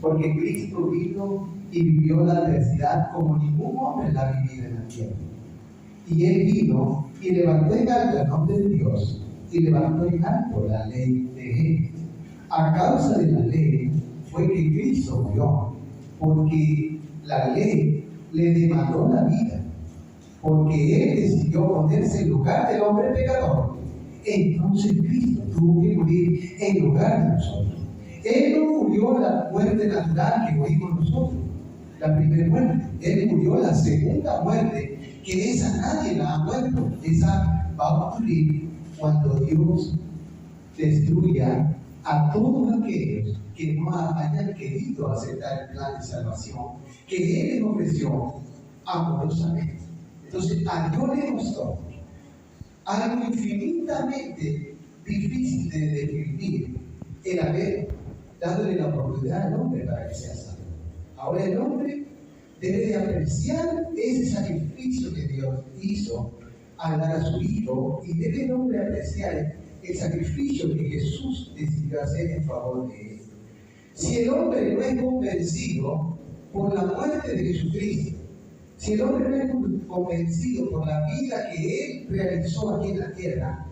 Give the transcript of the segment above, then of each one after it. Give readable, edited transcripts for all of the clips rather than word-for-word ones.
porque Cristo vino y vivió la adversidad como ningún hombre la ha vivido en la tierra. Y Él vino y levantó en alto el nombre de Dios y levantó en alto la ley de Él. A causa de la ley fue que Cristo murió, porque la ley le demandó la vida, porque Él decidió ponerse en lugar del hombre pecador. Entonces Cristo tuvo que morir en lugar de nosotros. Él no murió la muerte natural que morimos nosotros, la primera muerte. Él murió la segunda muerte, que esa nadie la ha muerto. Esa va a ocurrir cuando Dios destruya a todos aquellos que no hayan querido aceptar el plan de salvación que Él les ofreció amorosamente. Entonces, a Dios le costó algo infinitamente difícil de describir el haber dándole la oportunidad al hombre para que sea salvo. Ahora el hombre debe de apreciar ese sacrificio que Dios hizo al dar a su Hijo, y debe el hombre apreciar el sacrificio que Jesús decidió hacer en favor de él. Si el hombre no es convencido por la muerte de Jesucristo, si el hombre no es convencido por la vida que Él realizó aquí en la tierra,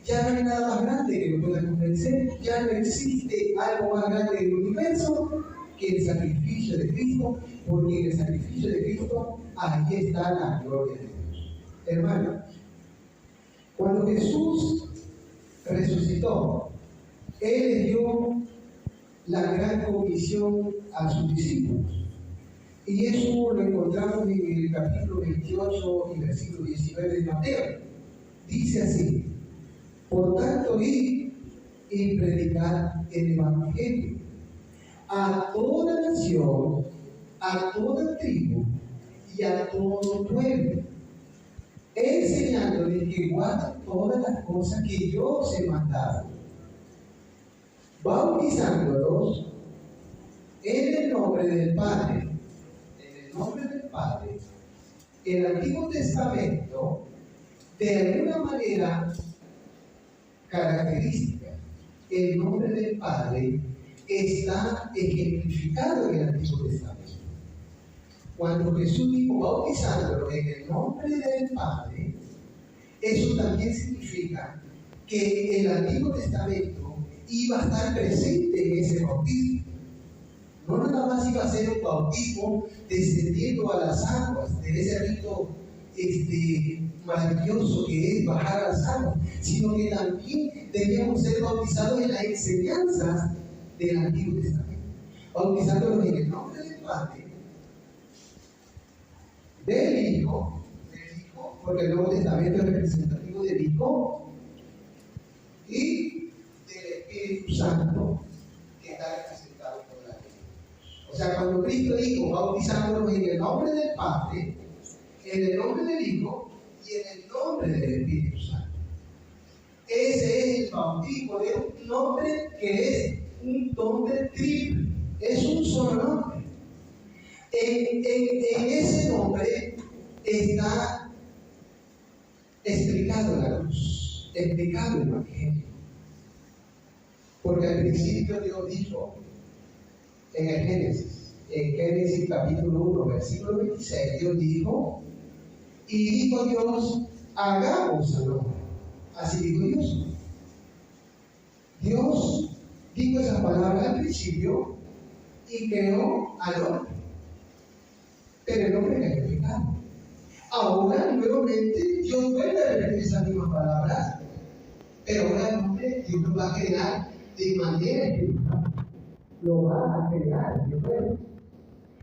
ya no hay nada más grande que lo pueda convencer. Ya no existe algo más grande del universo que el sacrificio de Cristo, porque en el sacrificio de Cristo ahí está la gloria de Dios. Hermano, cuando Jesús resucitó, Él le dio la gran comisión a sus discípulos. Y eso lo encontramos en el capítulo 28 y versículo 19 de Mateo. Dice así: por tanto, id y predicad el Evangelio a toda nación, a toda tribu y a todo pueblo, enseñándoles que guarden todas las cosas que yo os he mandado, bautizándolos en el nombre del Padre. En el nombre del Padre. El Antiguo Testamento, de alguna manera característica, el nombre del Padre está ejemplificado en el Antiguo Testamento. Cuando Jesús dijo bautizándolo en el nombre del Padre, eso también significa que el Antiguo Testamento iba a estar presente en ese bautismo. No nada más iba a ser un bautismo descendiendo a las aguas, de ese rito maravilloso que es bajar a las aguas, sino que también debíamos ser bautizados en las enseñanzas del Antiguo Testamento, bautizándolos en el nombre del Padre, del Hijo, porque el Nuevo Testamento es representativo del Hijo, y del Espíritu Santo, que está representado por la ley. O sea, cuando Cristo dijo bautizándolos en el nombre del Padre, en el nombre del Hijo y en el nombre del Espíritu Santo. Ese es el bautismo de un nombre que es un nombre triple, es un solo nombre. En ese nombre está explicado la cruz, explicado el Evangelio. Porque al principio Dios dijo en el Génesis capítulo 1, versículo 26, Dios dijo, y dijo Dios, hagamos al hombre. Así dijo Dios. Dios dijo esa palabra al principio y creó al hombre. Pero el hombre cayó en pecado. Ahora, nuevamente, Dios vuelve a repetir esas mismas palabras, pero ahora el hombre Dios lo va a crear de manera espiritual. Lo va a crear de nuevo.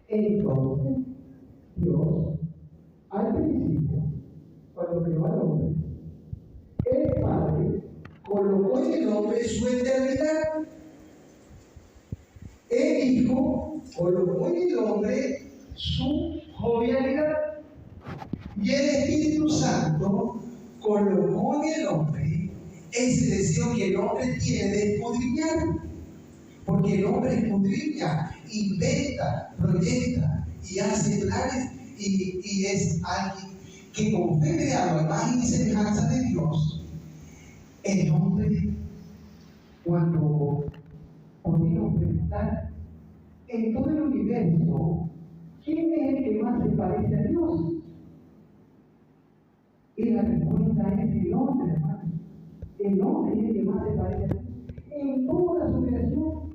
Entonces, Dios, al principio, cuando creó al hombre, el Padre colocó en el hombre su eternidad. El Hijo colocó en el hombre su jovialidad. Y el Espíritu Santo colocó en el hombre ese deseo que el hombre tiene de escudriñar. Porque el hombre escudriña, inventa, proyecta y hace planes y es alguien que con fe creado a imagen y semejanza de Dios. El hombre, cuando podemos preguntar en todo el universo, ¿quién es el que más se parece a Dios? Y la respuesta es el hombre, hermano. El hombre es el que más se parece a Dios. En toda su creación,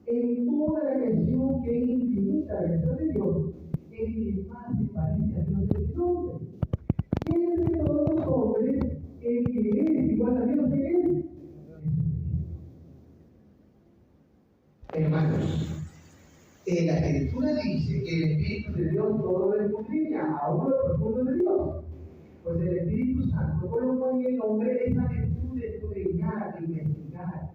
en toda la creación que es infinita, la creación de Dios, el que más se parece a Dios es el hombre. Y entre todos los hombres, el que es igual a Dios es. Hermanos, la Escritura dice que el Espíritu de Dios todo lo escudriña a uno lo profundo de Dios. Pues el Espíritu Santo colocó en el hombre esa virtud de escudriñar, de investigar.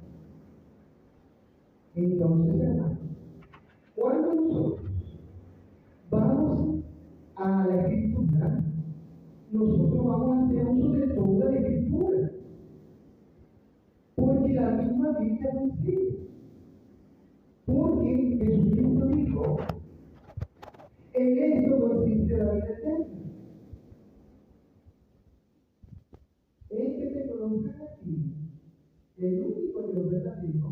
Entonces, hermanos, cuando nosotros vamos a la Escritura, nosotros vamos a hacer uso de toda la Escritura. Porque la misma Biblia dice, porque Jesucristo dijo, en esto consiste la vida eterna. Es que te conozcan a ti, el único Dios verdadero,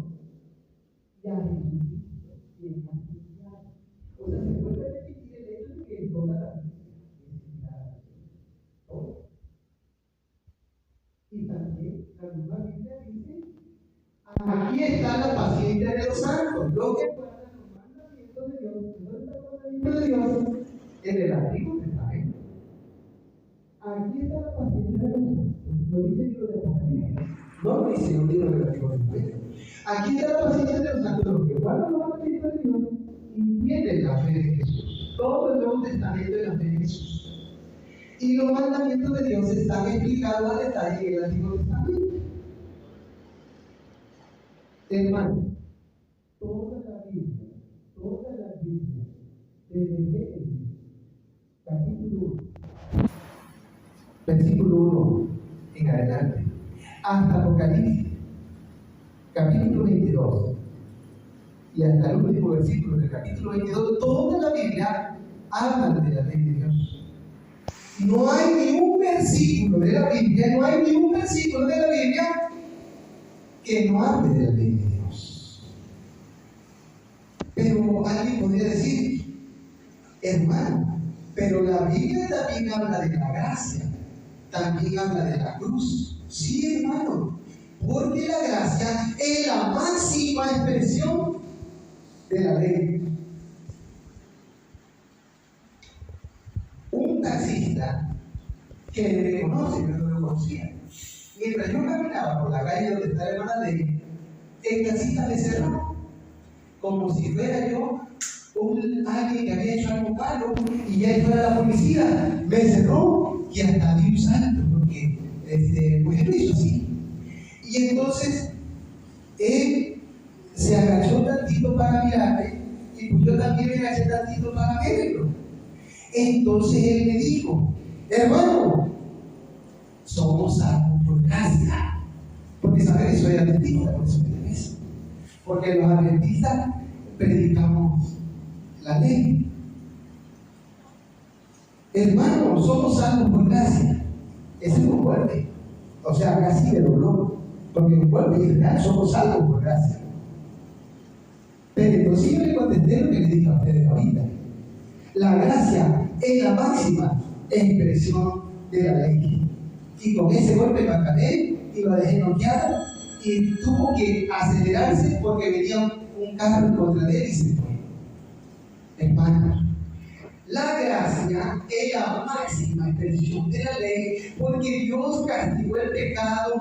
y a Jesucristo, quien ha enviado. O sea, se puede repetir el hecho de que toda la vida es enviada. Todo. Y también la misma Biblia dice, aquí está la paciencia de los santos, lo que guardan los mandamientos de Dios. ¿Dónde está el mandamiento de Dios? En el Antiguo Testamento. Aquí está la paciencia de los santos. Lo dice el libro de Apocalipsis. No lo dice el libro del Antiguo Testamento. Aquí está la paciencia de los santos, los que guardan los mandamientos de Dios y tienen la fe de Jesús. Todo el Nuevo Testamento es la fe de Jesús. Y los mandamientos de Dios están explicados a detalle en el Antiguo Testamento. Hermano, toda la Biblia, desde Génesis, capítulo 1, versículo 1 en adelante, hasta Apocalipsis, capítulo 22, y hasta el último versículo del capítulo 22, toda la Biblia habla de la ley de Dios. No hay ni un versículo de la Biblia que no hable de la ley de Dios. Pero alguien podría decir, hermano, pero la Biblia también habla de la gracia, también habla de la cruz. Sí, hermano, porque la gracia es la máxima expresión de la ley. Un taxista que me conoce, pero no lo conocía, mientras yo caminaba por la calle donde está la hermana Ley, el taxista me cerró, como si fuera yo alguien que había hecho algo malo y ya fuera la policía. Me cerró y hasta di un salto porque pues él lo hizo así. Y entonces él se agachó tantito para mirarme y pues yo también me agaché tantito para verlo. Entonces él me dijo, hermano, somos salvos por gracia. Porque saben, soy adventista, por eso me interesa. Porque los adventistas predicamos la ley. Hermano, somos salvos por gracia. Ese es un golpe. O sea, casi de dolor. Porque un golpe es real, somos salvos por gracia. Pero entonces yo le contesté lo que le dije a ustedes ahorita. La gracia es la máxima expresión de la ley. Y con ese golpe me acabé y lo dejé noqueado y tuvo que acelerarse porque venía un carro en contra de él y se fue. Hermano, la gracia es la máxima expresión de la ley porque Dios castigó el pecado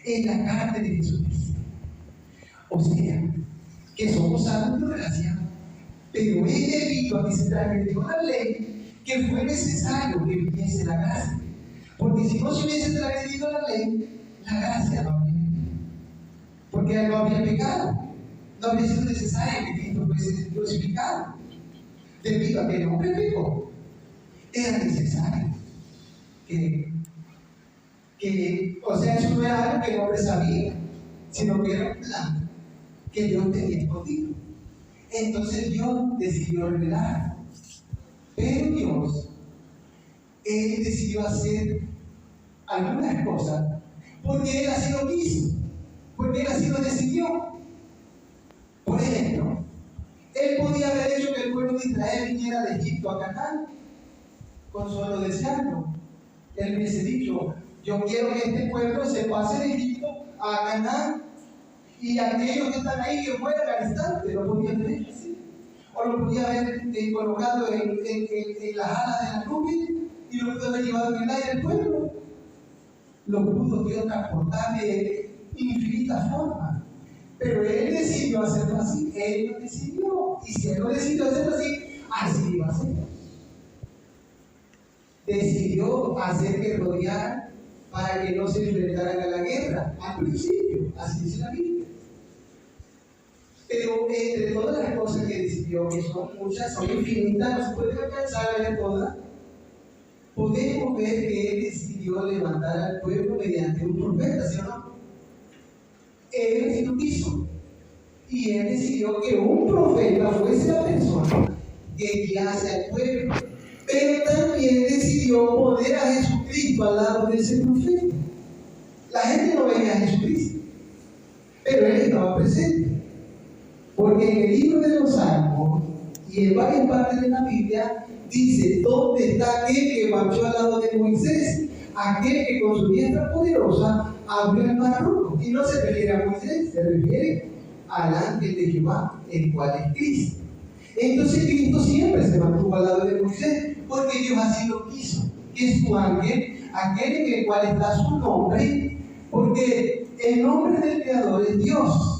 en la carne de Jesucristo. O sea, que somos salvos por gracia, pero es debido a que se transgredió la ley que fue necesario que viniese la gracia. Porque si no se hubiese transgredido la ley, la gracia no habría venido. Porque no habría pecado. No habría sido necesario que Cristo fuese crucificado. Debido a que el hombre pecó, era necesario o sea, eso no era algo que el hombre sabía, sino que era un plan que Dios tenía escondido. Entonces Dios decidió revelar. Pero Dios, Él decidió hacer algunas cosas porque Él así lo quiso, porque Él así lo decidió. hecho que el pueblo de Israel viniera de Egipto a Canaán con solo desearlo. Él hubiese dicho: yo quiero que este pueblo se pase de Egipto a Canaán, y aquellos que están ahí que mueran al instante. Lo podía haber hecho así. O lo podía haber colocado en las alas de la nube y lo pudo haber llevado en el aire del pueblo. Lo pudo Dios transportar de infinitas formas. Pero Él decidió hacerlo así. Él lo decidió. Y si Él lo decidió hacerlo así, así iba a ser. Decidió hacer que rodearan para que no se enfrentaran a la guerra. Al principio, así dice la Biblia. Pero entre todas las cosas que decidió, que son muchas, son infinitas, no se pueden alcanzar a ver todas, podemos ver que Él decidió levantar al pueblo mediante un profeta, ¿sí o no? Él sí lo quiso. Y Él decidió que un profeta fuese la persona que guiase al pueblo. Pero también decidió poner a Jesucristo al lado de ese profeta. La gente no veía a Jesucristo, pero Él estaba presente. Porque en el libro de los Salmos y en varias partes de la Biblia dice: ¿dónde está aquel que marchó al lado de Moisés? Aquel que con su diestra poderosa abrió el mar rojo. Y no se refiere a Moisés, se refiere al ángel de Jehová, el cual es Cristo. Entonces Cristo siempre se mantuvo al lado de Moisés, porque Dios así lo quiso, que es su ángel, aquel en el cual está su nombre, porque el nombre del Creador es Dios.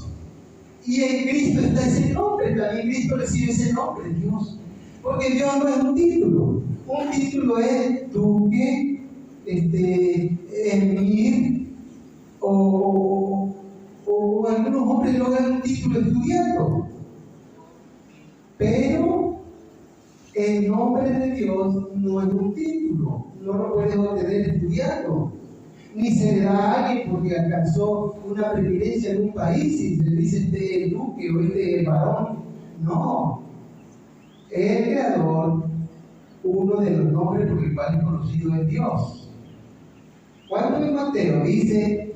Y en Cristo está ese nombre, también Cristo recibe ese nombre, Dios. Porque Dios no es un título es duque, emir, o algunos hombres logran un título estudiando. Pero el nombre de Dios no es un título, no lo puedes obtener estudiando. Ni se le da a alguien porque alcanzó una preeminencia en un país y se le dice este es duque o este es varón. No. El Creador, uno de los nombres por el cual es conocido es Dios. Cuando en Mateo dice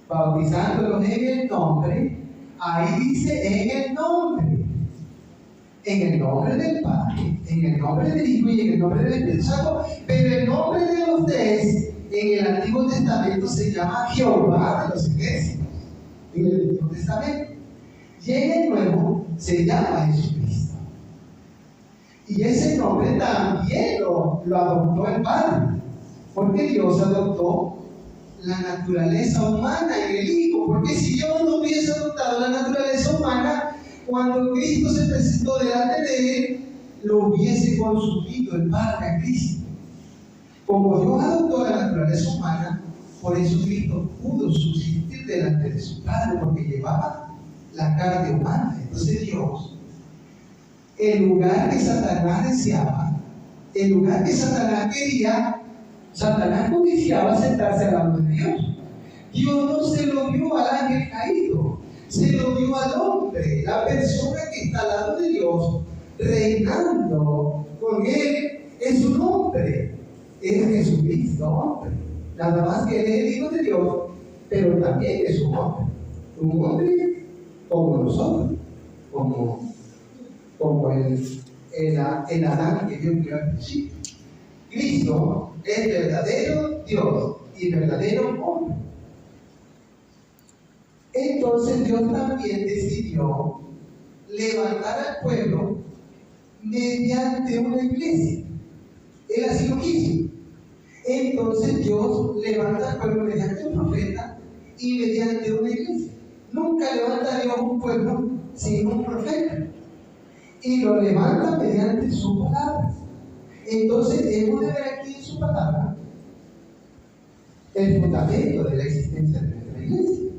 bautizándolos en el nombre, ahí dice en el nombre. En el nombre del Padre, en el nombre del Hijo y en el nombre del Espíritu Santo. Pero el nombre de los tres en el Antiguo Testamento se llama Jehová de los ejércitos, en el Antiguo Testamento. Y en el Nuevo se llama Jesucristo. Y ese nombre también lo adoptó el Padre, porque Dios adoptó la naturaleza humana en el Hijo. Porque si Dios no hubiese adoptado la naturaleza humana, cuando Cristo se presentó delante de Él, lo hubiese consumido el Padre a Cristo. Como Dios adoptó la naturaleza humana, por eso Cristo pudo subsistir delante de su Padre, porque llevaba la carne humana. Entonces Dios, el lugar que Satanás deseaba, el lugar que Satanás quería, Satanás codiciaba sentarse al lado de Dios. Dios no se lo dio al ángel caído, se lo dio al hombre, la persona que está al lado de Dios, reinando con Él en su nombre. Es Jesucristo, hombre. Nada más que Él es el Hijo de Dios, pero también es un hombre como nosotros, como el Adán que Dios creó al principio. Cristo es verdadero Dios y verdadero hombre. Entonces Dios también decidió levantar al pueblo mediante una iglesia. Él así lo quiso. Entonces Dios levanta al pueblo mediante un profeta y mediante una iglesia. Nunca levanta a Dios un pueblo sin un profeta. Y lo levanta mediante su palabra. Entonces debemos de ver aquí en su palabra el fundamento de la existencia de nuestra iglesia.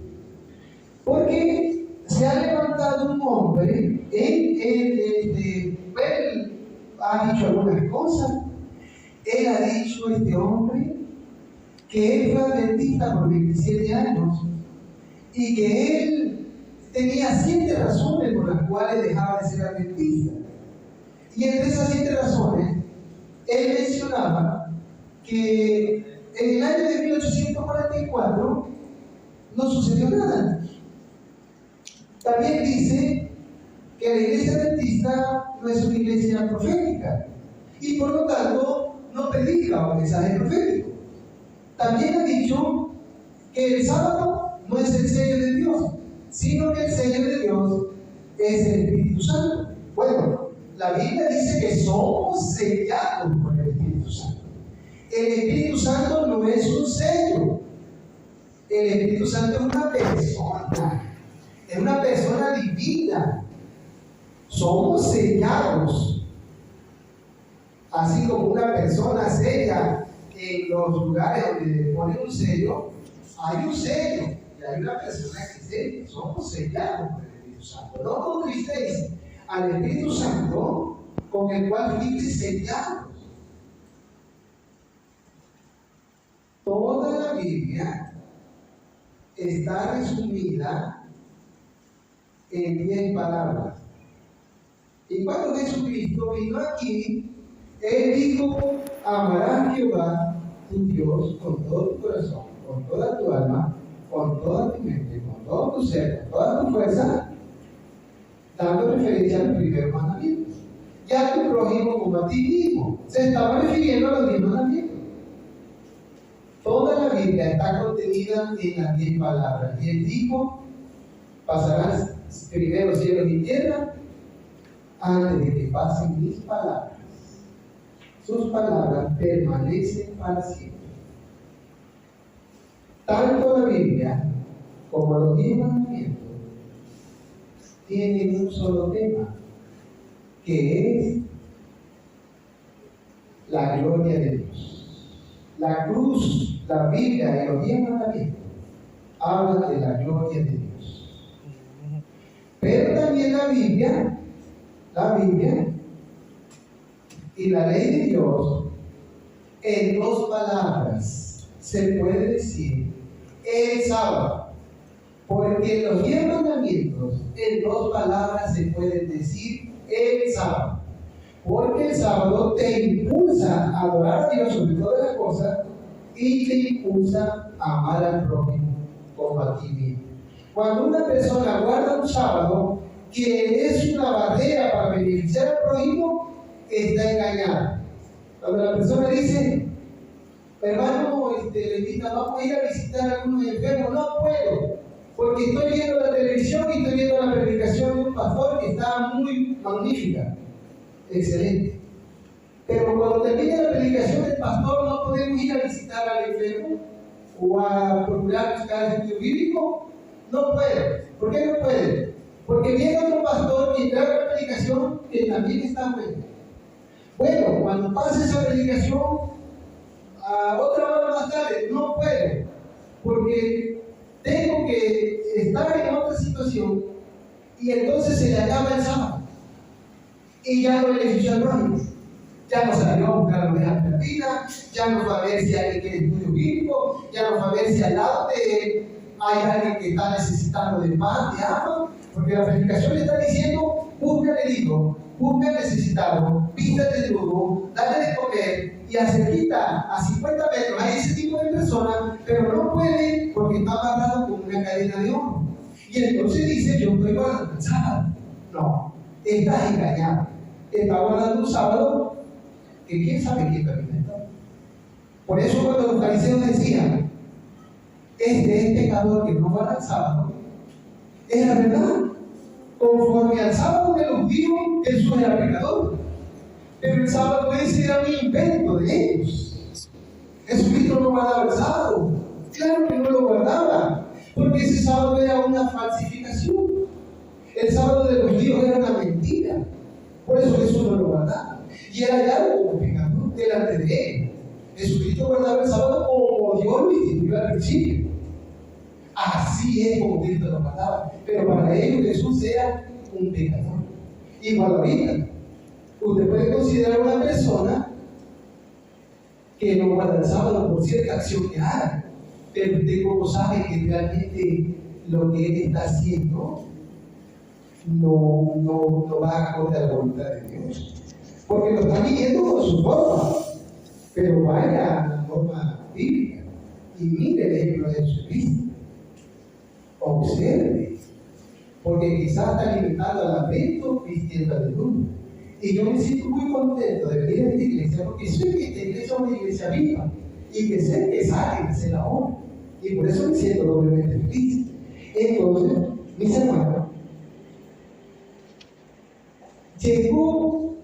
Porque se ha levantado un hombre, él ha dicho algunas cosas. Él ha dicho, este hombre, que él fue adventista por 27 años y que él tenía 7 razones por las cuales dejaba de ser adventista. Y entre esas 7 razones, él mencionaba que en el año de 1844 no sucedió nada. También dice que la iglesia adventista no es una iglesia profética y por lo tanto no predica un mensaje profético. También ha dicho que el sábado no es el sello de Dios, sino que el sello de Dios es el Espíritu Santo. Bueno, la Biblia dice que somos sellados por el Espíritu Santo. El Espíritu Santo no es un sello. El Espíritu Santo es una persona divina. Somos sellados. Así como una persona sella en los lugares donde pone un sello, hay un sello y hay una persona que sella. Somos sellados por el Espíritu Santo. No contristéis al Espíritu Santo con el cual fuiste sellados. Toda la Biblia está resumida en 10 palabras. Y cuando Jesucristo vino aquí, Él dijo: amarás a Jehová tu Dios con todo tu corazón, con toda tu alma, con toda tu mente, con todo tu ser, con toda tu fuerza, dando referencia al primer mandamiento. Y a tu prójimo como a ti mismo. Se estaba refiriendo a los 10 mandamientos. Toda la Biblia está contenida en las 10 palabras. Y Él dijo: pasarás primero cielos y tierra antes de que pasen mis palabras. Sus palabras permanecen para siempre. Tanto la Biblia como los 10 mandamientos tienen un solo tema, que es la gloria de Dios. La cruz, la Biblia y los 10 mandamientos hablan de la gloria de Dios. Pero también la Biblia y la ley de Dios, en 2 palabras se puede decir el sábado, porque en los 10 mandamientos en 2 palabras se pueden decir el sábado, porque el sábado te impulsa a adorar a Dios sobre todas las cosas y te impulsa a amar al prójimo como a ti mismo. Cuando una persona guarda un sábado que es una barrera para beneficiar al prójimo, está engañada. Cuando la persona dice: hermano, le invita, vamos a ir a visitar a algunos enfermos, no puedo, porque estoy viendo la televisión y estoy viendo la predicación de un pastor que está muy magnífica, excelente. Pero cuando termine la predicación del pastor, no podemos ir a visitar al enfermo o a procurar buscar el estudio bíblico. No puede. ¿Por qué no puede? Porque viene otro pastor y trae una predicación que también está buena. Bueno, cuando pase esa predicación, a otra hora más tarde, no puedo, porque tengo que estar en otra situación y entonces se le acaba el sábado y ya no benefició al prójimo. Ya no salió a buscar la oveja perdida, ya no va a ver si alguien quiere estudio bíblico, ya no va a ver si al lado de él hay alguien que está necesitando de pan, de agua, porque la predicación le está diciendo: busca al herido, busca al necesitado, vístate desnudo, dale de comer, y acerquita a 50 metros a ese tipo de personas, pero no puede porque está amarrado con una cadena de oro. Y entonces dice: yo estoy guardando el sábado. No, estás engañado. Está guardando un sábado que quién sabe quién también está. Por eso cuando los fariseos decían: este es pecador que no guarda el sábado, es la verdad. Conforme al sábado de los judíos, Jesús era pecador. Pero el sábado ese era un invento de ellos. Jesucristo no guardaba el sábado. Claro que no lo guardaba, porque ese sábado era una falsificación. El sábado de los judíos era una mentira. Por eso Jesús no lo guardaba. Y era hallado como pecador delante de él. Jesucristo guardaba el sábado como Dios lo instituyó al principio. Así es como Cristo lo guardaba. Pero para ellos Jesús era un pecador. Igual ahorita, usted puede considerar una persona que no guarda el sábado por cierta acción que haga, pero usted como sabe que realmente lo que él está haciendo no va acorde a la voluntad de Dios, porque lo está viviendo con su forma. Pero vaya a la norma bíblica y mire el ejemplo de Jesucristo. Observe porque quizás está alimentando al hambriento vistiendo al desnudo. Y yo me siento muy contento de venir a esta iglesia, porque sé que esta iglesia es una iglesia viva, y que sé que sale, que se la honra. Y por eso me siento doblemente feliz. Entonces, mis hermanos, llegó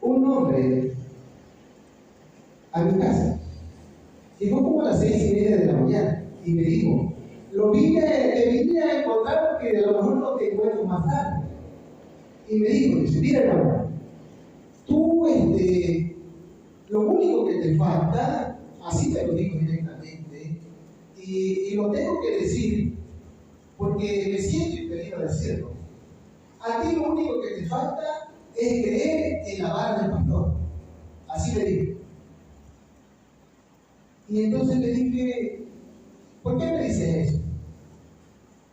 un hombre a mi casa. Llegó como a las 6:30 de la mañana y me dijo, te vine a encontrar porque a lo mejor no te encuentro más tarde. Y me dice, mira hermano, tú lo único que te falta, así te lo digo directamente, y lo tengo que decir porque me siento impedido de decirlo. A ti lo único que te falta es creer en la vara del pastor. Así le dije. Y entonces le dije, ¿por qué me dices eso?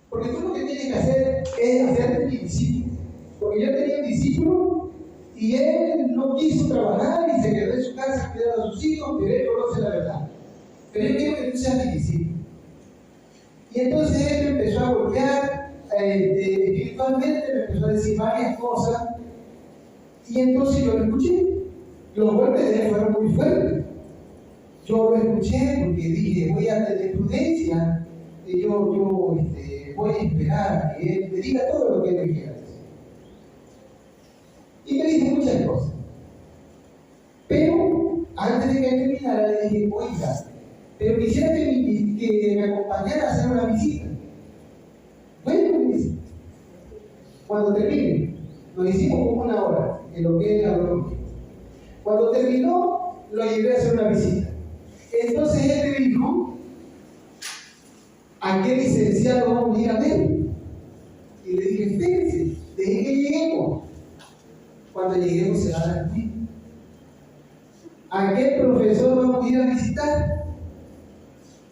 Porque tú lo que tienes que hacer es hacerte mi discípulo. Porque yo tenía un discípulo y él no quiso trabajar y se quedó en su casa cuidando a sus hijos, pero él conoce la verdad. Pero yo quiero que tú seas mi discípulo. Y entonces él me empezó a golpear espiritualmente, me empezó a decir varias cosas. Y entonces yo lo escuché. Los golpes de él fueron muy fuertes. Yo lo escuché porque dije, voy a tener prudencia, yo voy a esperar a que él me diga todo lo que él me quiera decir. Y me dijo muchas cosas. Pero antes de que él terminara, le dije, oiga, pero quisiera que me acompañara a hacer una visita. Bueno, me dice, cuando termine, lo hicimos como 1 hora, en lo que él habló. Cuando terminó, lo llevé a hacer una visita. Entonces él me dijo, ¿a qué licenciado vamos a ir a ver? Y le dije, espérense, dejen que lleguemos. Cuando lleguemos se va a dar cuenta. ¿A qué profesor vamos a ir a visitar?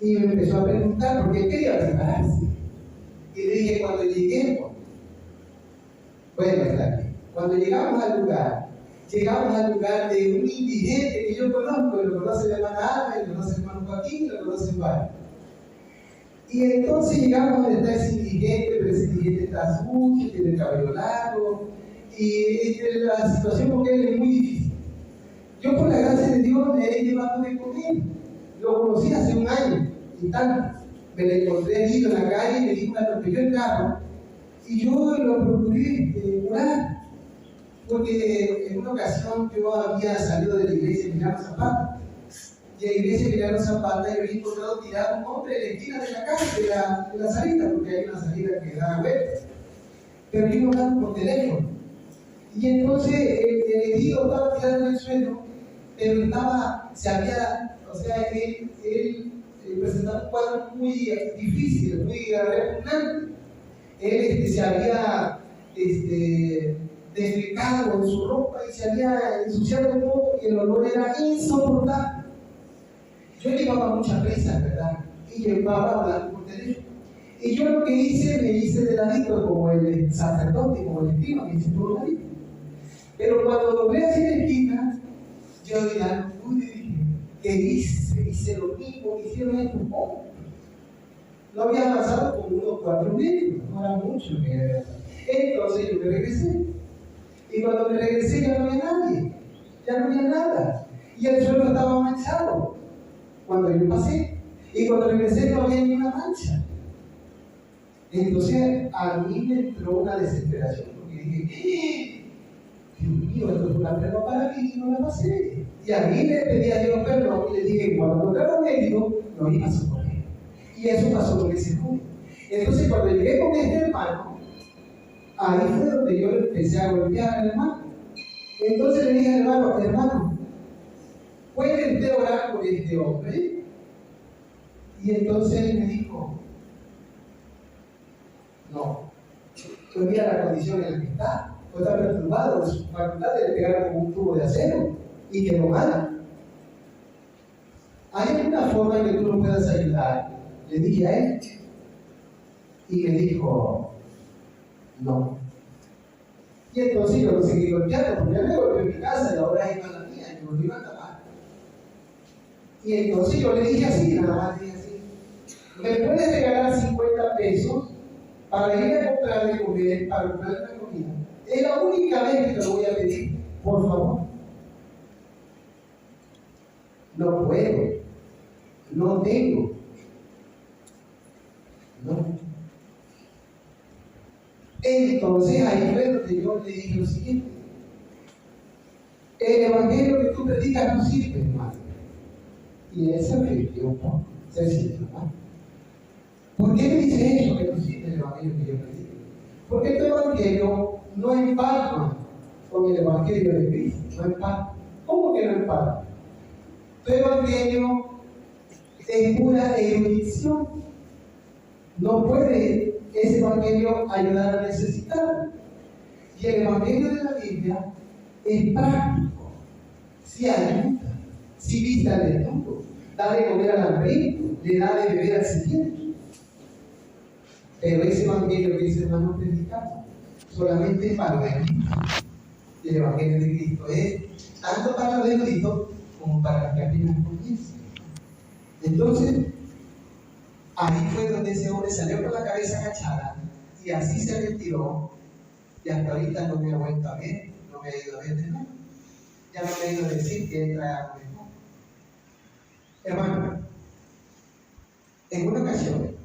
Y me empezó a preguntar, porque él quería prepararse. Y le dije, cuando lleguemos, bueno, está bien. Cuando llegamos al lugar de un indigente que yo conozco, lo conoce la hermana Alma, lo conoce el hermano Joaquín, lo conoce el padre. Y entonces llegamos donde está ese indigente, pero ese indigente está sucio, tiene el cabello largo, y la situación con él es muy difícil. Yo, por la gracia de Dios, le he llevado de comer. Lo conocí hace 1 año y tanto. Me lo encontré allí en la calle, me dijo, me atropelló el carro, y yo lo procuré curar. Porque en una ocasión yo había salido de la iglesia de Emiliano Zapata. Y en la iglesia de Emiliano Zapata yo había encontrado tirado un hombre en la esquina de la calle, de la salida, porque hay una salida que da vuelta. Pero yo hablaba por teléfono. Y entonces el herido estaba tirado en el suelo, pero él presentaba un cuadro muy difícil, muy repugnante. Él se había defecado en su ropa y se había ensuciado un poco y el olor era insoportable. Yo llevaba mucha prisa, ¿verdad? Y llevaba hablando por teléfono. Y yo lo que hice, me hice de ladito como el sacerdote, como el escriba, me hice todo ladito. Pero cuando doblé hacia la esquina, yo ya no pude, dije, ¿qué hice? Hice lo mismo que hicieron estos hombres. No había avanzado como unos 4 metros, no era mucho lo que había avanzado. Entonces yo me regresé. Y cuando me regresé ya no había nadie, ya no había nada. Y el suelo estaba manchado cuando yo pasé. Y cuando regresé no había ni una mancha. Entonces a mí me entró una desesperación, porque dije, Dios mío, esto es una prueba para mí y no la pasé. Y a mí le pedí a Dios perdón y le dije que cuando encontrara un herido, lo iba a socorrer. Y eso pasó con ese joven. Entonces cuando llegué con este hermano, ahí fue donde yo empecé a golpear al hermano. Entonces le dije al hermano, ¿puede usted orar por este hombre? Y entonces él me dijo, no, pues mira la condición en la que está perturbado de sus facultades, le pegaron con un tubo de acero y quedó mal. ¿Hay alguna forma en que tú lo puedas ayudar? Le dije a él y me dijo, no. Y entonces yo lo seguí golpeando, porque él me golpeó en mi casa y ahora es mala mía, y me volvió a tapar. Y entonces yo le dije así, nada más dije así, ¿me puedes regalar 50 pesos para ir a comprar de comer, para comprar la comida. Es la única vez que te lo voy a pedir, por favor. No puedo, no tengo, no. Entonces ahí fue donde yo le dije lo siguiente: el evangelio que tú predicas no sirve, hermano. Y él se arrepintió un poco, se sintió mal. ¿Por qué me dice eso, que no sirve el evangelio que yo predico? Porque este evangelio no empalma con el evangelio de Cristo, no empalma. ¿Cómo que no empalma? Tu evangelio es pura erudición. No puede ese evangelio ayudar a necesitar. Y el evangelio de la Biblia es práctico. Si ayuda, si viste al desnudo, da de comer al hambriento, le da de beber al sediento. Pero ese evangelio que ese hermano predicaba solamente es para los eruditos. El evangelio de Cristo es tanto para los eruditos como para los que apenas comienzan. Entonces, ahí fue donde ese hombre salió con la cabeza agachada y así se retiró. Y hasta ahorita no me ha vuelto a ver, no me ha ido a ver de nuevo. Ya no me ha ido a decir que él trae algo mejor. Hermano, en una ocasión,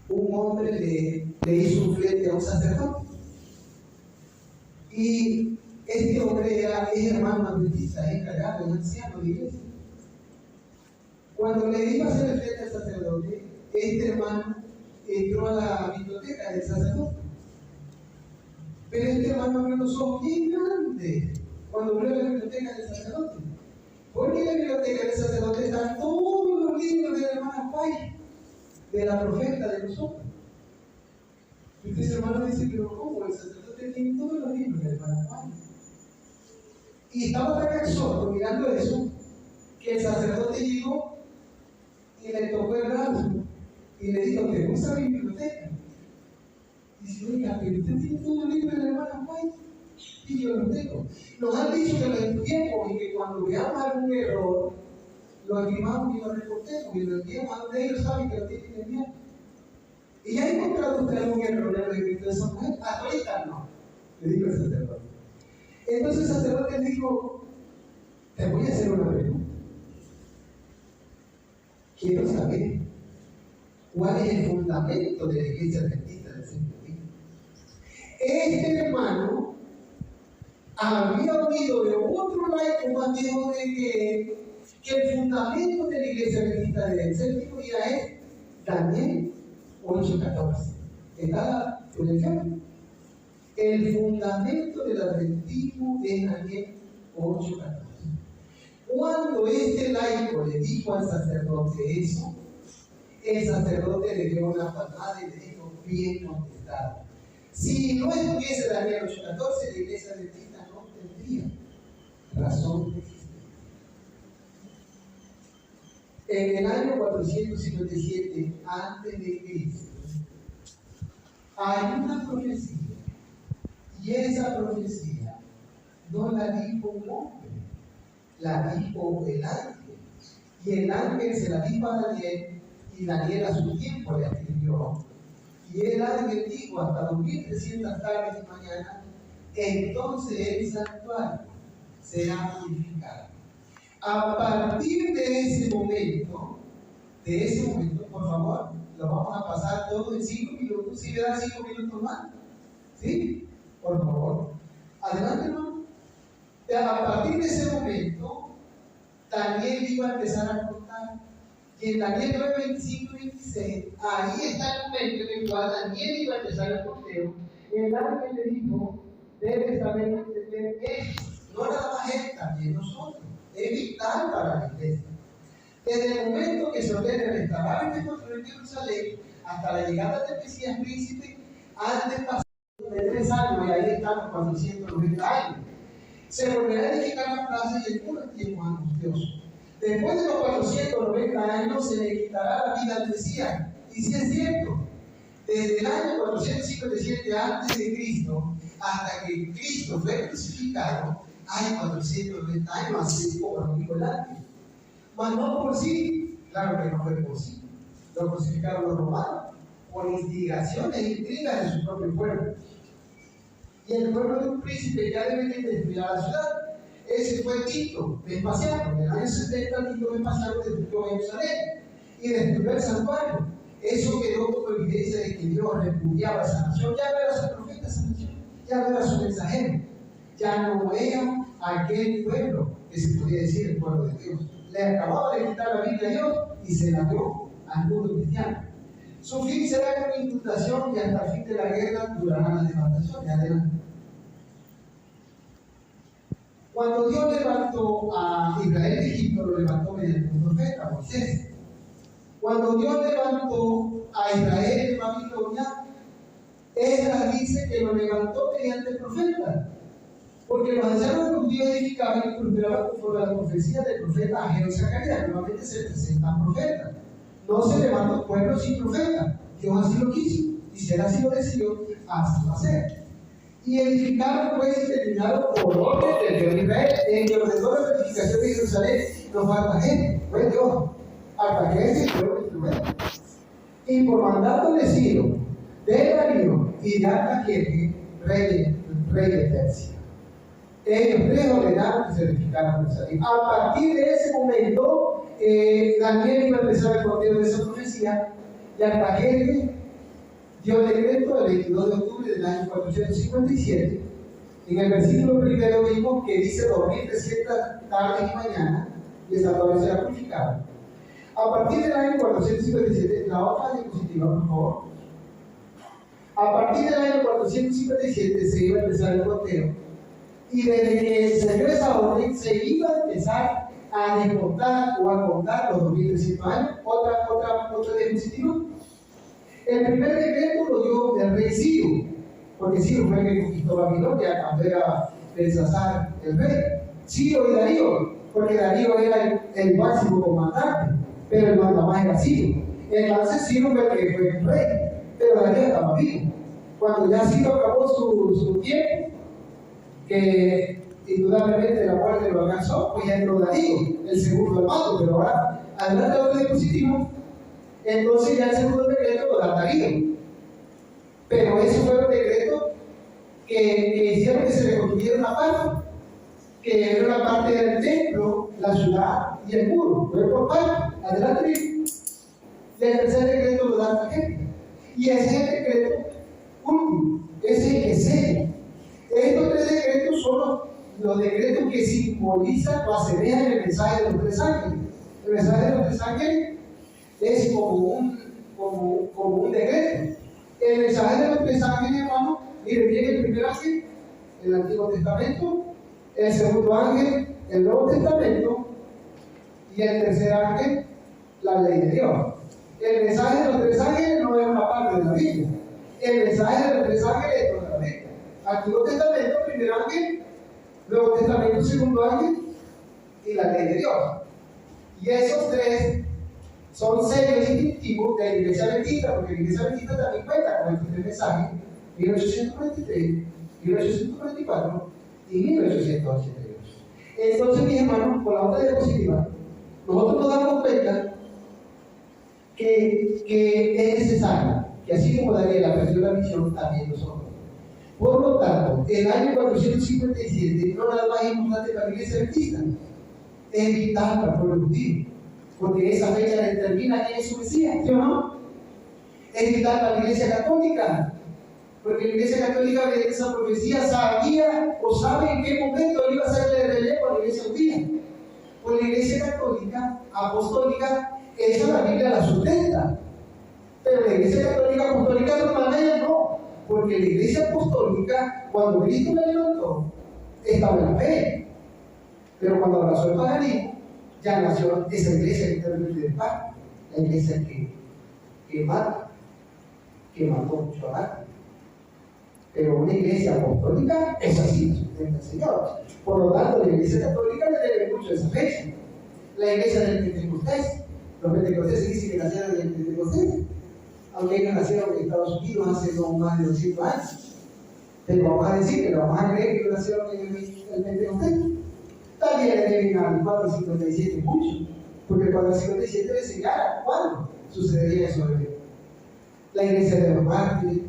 un hombre le hizo un flete a un sacerdote. Y este hombre era hermano adventista, encargado, un anciano de iglesia. Cuando le iba a hacer el flete al sacerdote, este hermano entró a la biblioteca del sacerdote. Pero este hermano abrió los ojos bien grandes cuando abrió la biblioteca del sacerdote. Porque en la biblioteca del sacerdote están todos los libros de la hermana Pay, de la profeta de nosotros. Y ese hermano dice: pero ¿cómo? El sacerdote tiene todos los libros de la hermana Pay. Y estaba tan absorto mirando eso, que el sacerdote llegó y le tocó el brazo y le dijo: ¿te gusta mi biblioteca? Y dice: oiga, pero usted tiene todo el libro de la hermana Pay. Y yo lo tengo. Nos han dicho que lo estudiemos y que cuando veamos algún error, lo animamos y lo reportemos y lo enviamos a donde ellos saben que lo tienen que enviar. Y ya he encontrado usted algún error en el escrito de esa mujer. Hasta ahorita no, le dijo el sacerdote. Entonces el sacerdote dijo: te voy a hacer una pregunta. Quiero saber cuál es el fundamento de la iglesia adventista del séptimo día. Este hermano había oído de otro laico más viejo que el fundamento de la iglesia adventista del séptimo día es Daniel 8:14. ¿Está por el ejemplo? El fundamento del adventismo es Daniel 8:14. Cuando este laico le dijo al sacerdote eso, el sacerdote le dio una palmada y le dijo: bien contestado. Si no estuviese Daniel 8:14, la iglesia adventista no tendría razón de existir. En el año 457 antes de Cristo hay una profecía, y esa profecía no la dijo un hombre, la dijo el ángel. Y el ángel se la dijo a Daniel, y Daniel a su tiempo le escribió. Y el ángel dijo: hasta 2300 tardes y mañanas, entonces el santuario será purificado. A partir de ese momento, por favor, lo vamos a pasar todo en 5 minutos. ¿Sí me dan 5 minutos más? ¿Sí? Por favor. Adelante, hermano. A partir de ese momento, Daniel iba a empezar a contar. Y en Daniel 9, 25 y 26, ahí está el momento en el cual Daniel iba a empezar el conteo. El ángel le dijo: debes saber entender esto. No nada más él, también nosotros. Es vital para la iglesia. Desde el momento que se ordena restaurar el templo de Jerusalén hasta la llegada del Mesías príncipe, han de pasar de 3 años, y ahí están los 490 años. Se volverá a edificar la plaza y el muro en tiempos angustiosos. Después de los 490 años se le quitará la vida al Mesías. Y si es cierto, desde el año 457 a.C. hasta que Cristo fue crucificado, hay 490 años, así como lo dijo el ángel. Mas no por sí, claro que no fue por sí. Lo crucificaron los romanos, por instigaciones e intrigas de su propio pueblo. Y el pueblo de un príncipe ya debe de destruir a la ciudad. Ese fue Tito Vespasiano. En el año 70 Tito Vespasiano destruyó Jerusalén y destruyó el santuario. Eso quedó como evidencia de que Dios repudiaba a esa nación. Ya no era su profeta esa nación, ya no era su mensajero, ya no era aquel pueblo que se podía decir el pueblo de Dios. Le acababa de quitar la Biblia a Dios y se la dio al mundo cristiano. Su fin será como inundación y hasta el fin de la guerra durará la devastación. Adelante. Cuando Dios levantó a Israel de Egipto, lo levantó mediante un profeta, Moisés. Cuando Dios levantó a Israel de Babilonia, Esdras dice que lo levantó mediante el profeta. Porque los ancianos judíos edificaban y prosperaban conforme a la profecía del profeta Ageo y Zacarías. Nuevamente se presentan profetas. No se levanta un pueblo sin profeta. Dios así lo quiso. Y si él así lo decidió, así va a ser. Y edificaron pues y terminaron por orden del Dios de Israel. En el ordenó la edificación de Jerusalén no falta gente. Pues Dios, hasta que ese pueblo instrumento. Y por mandato de Ciro, de Darío y de Artajerjes, rey de Persia. Ellos tres ordenaron que se edificara Jerusalén. A partir de ese momento, Daniel iba a empezar el conteo de esa profecía y Artajerjes dio decreto el 22 de octubre del año 457. En el versículo primero vimos que dice dormir 300 tardes y mañanas y esa torre será purificada. A partir del año 457, la otra diapositiva, por favor. A partir del año 457 se iba a empezar el conteo. Y desde que se dio esa orden, se iba a empezar a descontar o a contar los 2300 años. Otra diapositiva. El primer decreto lo dio el rey Ciro, porque Ciro fue el que conquistó Babilonia cuando era Belsasar el rey. Ciro y Darío, porque Darío era el máximo comandante, pero el mandamás era Ciro. Entonces Ciro fue el que fue el rey, pero Darío estaba vivo. Cuando ya Ciro acabó su tiempo, que indudablemente la muerte lo alcanzó, pues ya entró Darío, el segundo al mando, pero ahora, adelante otro diapositivo. Entonces ya el segundo decreto lo da Darío. Pero esos fueron decretos que hicieron que se reconstruyera una parte, que era la parte del templo, la ciudad y el muro. Fue por parte. Adelante. Y el tercer decreto lo da Artajerjes. Y ese es el decreto último, ese es el que sella. Estos tres decretos son los decretos que simbolizan o asemejan el mensaje de los tres ángeles. El mensaje de los tres ángeles es como un decreto. El mensaje de los tres ángeles, hermano, miren bien, el primer ángel, el Antiguo Testamento, el segundo ángel, el Nuevo Testamento, y el tercer ángel, la ley de Dios. El mensaje de los tres ángeles no es una parte de la Biblia. El mensaje de los tres ángeles es toda la Biblia. Antiguo Testamento, primer ángel, Nuevo Testamento, segundo ángel, y la ley de Dios. Y esos tres son sellos distintivos de la Iglesia Adventista, porque la Iglesia Adventista también cuenta con estos tres mensajes: 1843, 1844 y 1888. Entonces, mis hermanos, con la otra diapositiva, nosotros nos damos cuenta que es necesario que, así como Daniel aprendió la misión, también nosotros. Por lo tanto, el año 457 no nada más importante para la Iglesia Adventista, es vital para el pueblo judío, porque esa fecha determina quién es su Mesías, ¿sí o no? Es vital para la Iglesia Católica, porque la Iglesia Católica de esa profecía sabía o sabe en qué momento él iba a ser el relevo a la Iglesia judía. Pues la Iglesia Católica Apostólica, esa la Biblia la sustenta, pero la Iglesia Católica Apostólica romana no, porque la Iglesia Apostólica, cuando Cristo la levantó, estaba en la fe, pero cuando abrazó el paganismo, ya nació esa iglesia literalmente del pan, la iglesia que mata, que mató mucho a mata. Pero una iglesia apostólica es así, sustenta el Señor. Por lo tanto, la iglesia católica le debe mucho a esa fecha. La iglesia del Pentecostés, los pentecosteses dicen que nacieron en el Pentecostés, aunque ellos nacieron en Estados Unidos hace más de 200 años. Pero vamos a decir que lo vamos a creer que ellos nacieron en el Pentecostés. También le deben al 457 mucho, porque el 457 le señala cuándo sucedería eso. la iglesia de los mártires,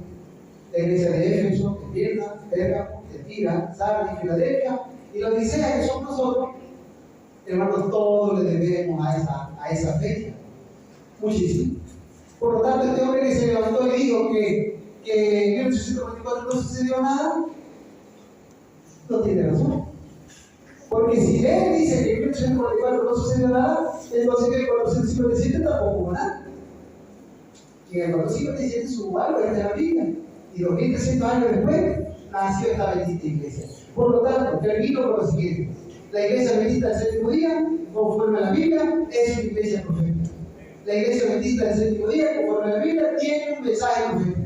la iglesia de Éfeso, de Mirna, de Pérgamo, de Tira, Sardis, Filadelfia y la Odisea, que somos nosotros. Hermanos, todo le debemos a esa fecha. Muchísimo. Por lo tanto, este hombre que se levantó y dijo que en 1824 no sucedió nada, no tiene razón. Porque si él dice que en 1844 no sucedió nada, entonces en el 457 tampoco hubo nada. Y en el 457 subo algo desde la Biblia. Y 2300 años después nació esta bendita iglesia. Por lo tanto, termino con lo siguiente. La iglesia bendita del séptimo día, conforme a la Biblia, es una iglesia profética. La iglesia bendita del séptimo día, conforme a la Biblia, tiene un mensaje profético.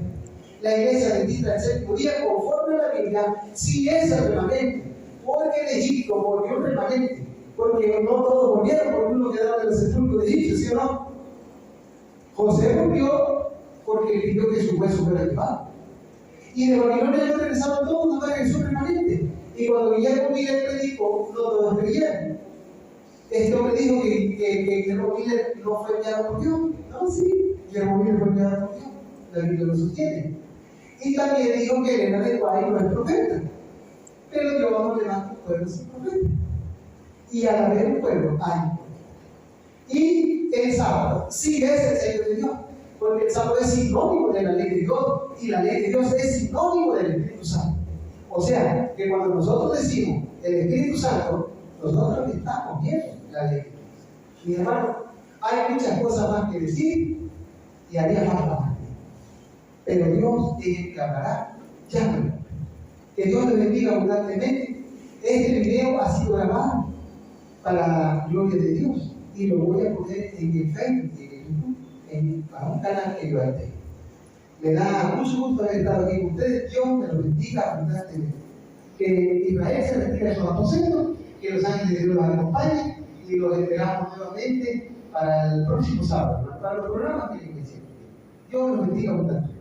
La iglesia bendita del séptimo día, conforme a la Biblia, sí es el remanente. Porque de Egipto, porque un remanente. Porque no todos volvieron, porque uno quedaba en los sepulcros de Egipto, ¿sí o no? José volvió porque pidió que su hueso fuera llevado. Y de Babilonia ellos regresaron todos, no regresó un remanente. Y cuando Guillermo Miller predicó, no todos creyeron. Este hombre dijo que Guillermo Miller no fue enviado por Dios. No, sí, Guillermo Miller fue enviado por Dios. La Biblia lo sostiene. Y también dijo que Elena de Guay no es profeta. Pero Dios no levanta un pueblo sin profeta. Y al haber un pueblo, hay. Y el sábado sí es el sello de Dios. Porque el sábado es sinónimo de la ley de Dios. Y la ley de Dios es sinónimo del Espíritu Santo. O sea, que cuando nosotros decimos el Espíritu Santo, nosotros estamos viendo la ley. Mi hermano, hay muchas cosas más que decir y haría falta más. Pero Dios tiene que hablar ya. Que Dios le bendiga abundantemente. Este video ha sido grabado para la gloria de Dios y lo voy a poner en el Facebook y en YouTube, para un canal que yo tengo. Me da mucho gusto haber estado aquí con ustedes. Dios me lo bendiga abundantemente. Que Israel se retire a sus aposentos, que los ángeles de Dios los acompañen y los esperamos nuevamente para el próximo sábado, para los programas que les hicieron. Dios los bendiga abundantemente.